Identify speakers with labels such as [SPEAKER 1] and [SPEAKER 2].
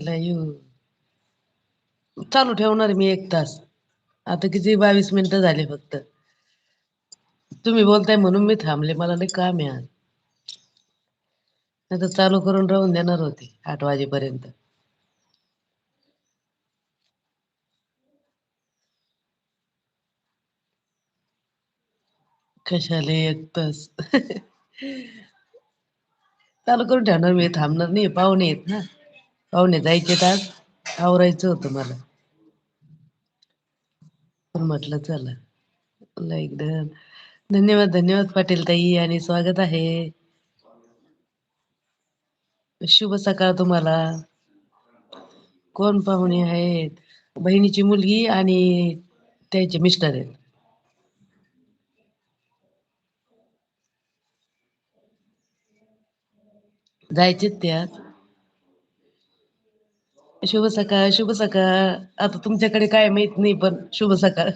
[SPEAKER 1] Live चालू ठेवणार मी 1 तास. आता किती 22 मिनिटं झाले फक्त. तुम्ही बोलताय म्हणून मी थांबले, मला लई काम आहे आज. नाही तर चालू करून राहून देणार होते 8 वाजेपर्यंत. कशाले 1 तास चालू करून ठेवणार मी, थांबणार नाही. पाहुणे आहेत ना, पाहुणे जायचे आज, आवरायचं होतं मला. पण म्हटलं चला लाईक डन. धन्यवाद धन्यवाद पाटील ताई आणि स्वागत आहे. शुभ सकाळ तुम्हाला. कोण पाहुणे आहेत? बहिणीची मुलगी आणि त्याचे मिस्टर आहेत. जायचेत ते आज. शुभ सकाळ शुभ सकाळ. आता तुमच्याकडे काय माहित नाही, पण शुभ सकाळ.